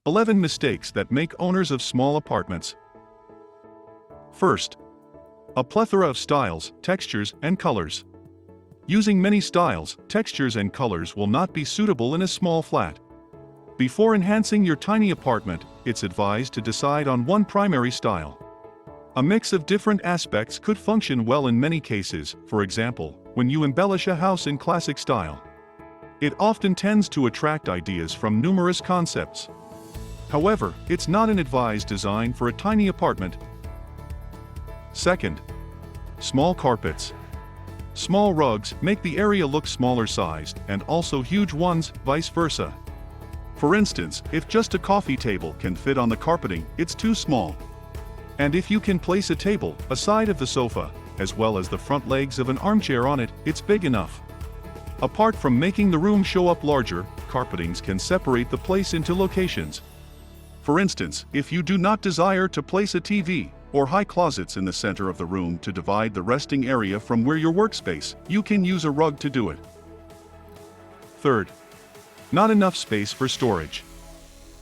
11 mistakes that make owners of small apartments. First, a plethora of styles, textures, and colors. Using many styles, textures, and colors will not be suitable in a small flat. Before enhancing your tiny apartment, it's advised to decide on one primary style. A mix of different aspects could function well in many cases, for example, when you embellish a house in classic style. It often tends to attract ideas from numerous concepts. However, it's not an advised design for a tiny apartment. Second, small carpets. Small rugs make the area look smaller sized, and also huge ones, vice versa. For instance, if just a coffee table can fit on the carpeting, it's too small. And if you can place a table, a side of the sofa, as well as the front legs of an armchair on it, it's big enough. Apart from making the room show up larger, carpetings can separate the place into locations. For instance, if you do not desire to place a TV or high closets in the center of the room to divide the resting area from where your workspace, you can use a rug to do it. Third, not enough space for storage.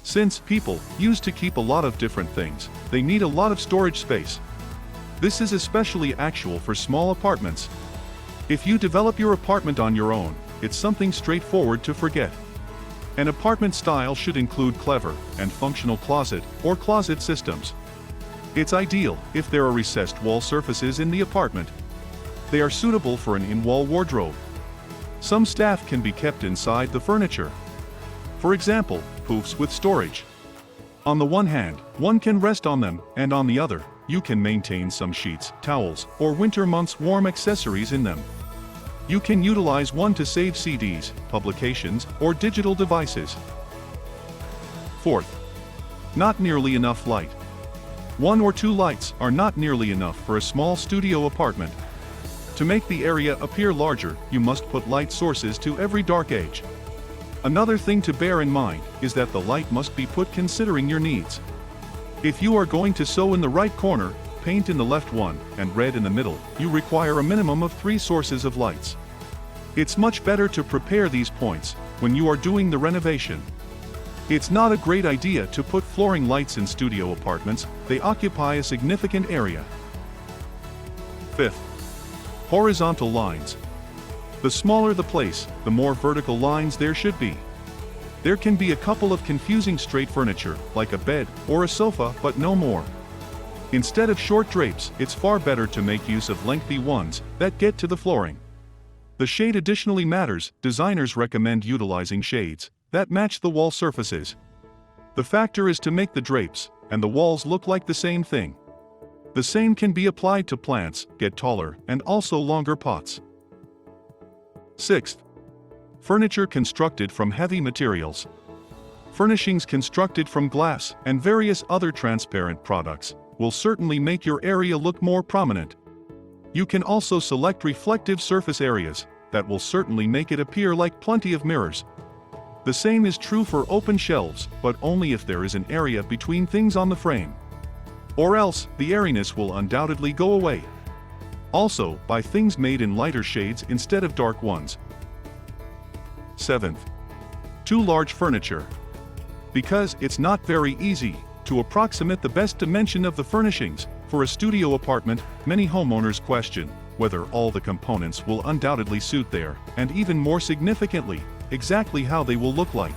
Since people used to keep a lot of different things, they need a lot of storage space. This is especially actual for small apartments. If you develop your apartment on your own, it's something straightforward to forget. An apartment style should include clever and functional closet or closet systems. It's ideal if there are recessed wall surfaces in the apartment. They are suitable for an in-wall wardrobe. Some staff can be kept inside the furniture. For example, poofs with storage. On the one hand, one can rest on them, and on the other, you can maintain some sheets, towels, or winter months' warm accessories in them. You can utilize one to save CDs, publications, or digital devices. Fourth, not nearly enough light. One or two lights are not nearly enough for a small studio apartment. To make the area appear larger, you must put light sources to every dark edge. Another thing to bear in mind is that the light must be put considering your needs. If you are going to sew in the right corner, paint in the left one, and red in the middle, you require a minimum of 3 sources of lights. It's much better to prepare these points when you are doing the renovation. It's not a great idea to put flooring lights in studio apartments, they occupy a significant area. Fifth, horizontal lines. The smaller the place, the more vertical lines there should be. There can be a couple of confusing straight furniture, like a bed or a sofa, but no more. Instead of short drapes, it's far better to make use of lengthy ones that get to the flooring. The shade additionally matters. Designers recommend utilizing shades that match the wall surfaces. The factor is to make the drapes and the walls look like the same thing. The same can be applied to plants, get taller, and also longer pots. Sixth, furniture constructed from heavy materials. Furnishings constructed from glass and various other transparent products will certainly make your area look more prominent. You can also select reflective surface areas that will certainly make it appear like plenty of mirrors. The same is true for open shelves, but only if there is an area between things on the frame. Or else, the airiness will undoubtedly go away. Also, buy things made in lighter shades instead of dark ones. Seventh, too large furniture. Because it's not very easy to approximate the best dimension of the furnishings for a studio apartment, many homeowners question whether all the components will undoubtedly suit their, and even more significantly, exactly how they will look like.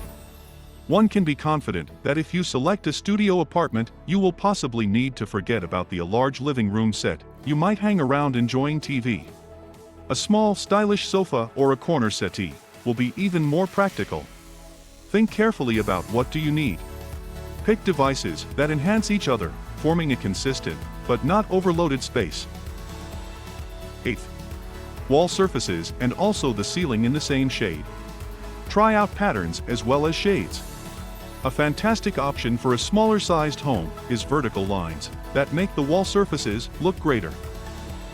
One can be confident that if you select a studio apartment, you will possibly need to forget about the large living room set you might hang around enjoying TV. A small, stylish sofa or a corner settee will be even more practical. Think carefully about what do you need. Pick devices that enhance each other, forming a consistent, but not overloaded space. Eighth, wall surfaces and also the ceiling in the same shade. Try out patterns as well as shades. A fantastic option for a smaller-sized home is vertical lines that make the wall surfaces look greater.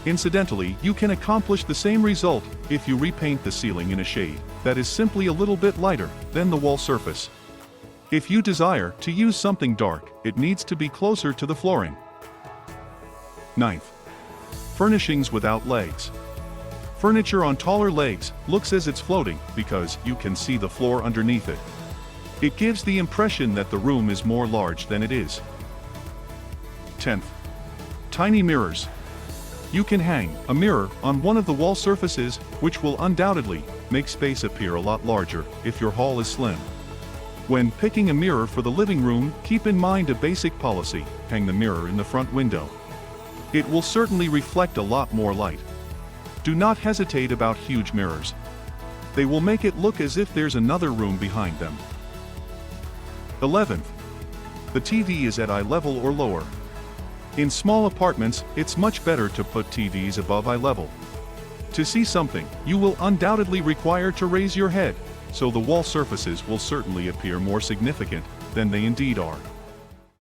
Incidentally, you can accomplish the same result if you repaint the ceiling in a shade that is simply a little bit lighter than the wall surface. If you desire to use something dark, it needs to be closer to the flooring. Ninth, furnishings without legs. Furniture on taller legs looks as it's floating because you can see the floor underneath it. It gives the impression that the room is more large than it is. 10th. Tiny mirrors. You can hang a mirror on one of the wall surfaces, which will undoubtedly make space appear a lot larger if your hall is slim. When picking a mirror for the living room, keep in mind a basic policy: hang the mirror in the front window. It will certainly reflect a lot more light. Do not hesitate about huge mirrors. They will make it look as if there's another room behind them. 11th. The TV is at eye level or lower. In small apartments, it's much better to put TVs above eye level. To see something, you will undoubtedly require to raise your head, so the wall surfaces will certainly appear more significant than they indeed are.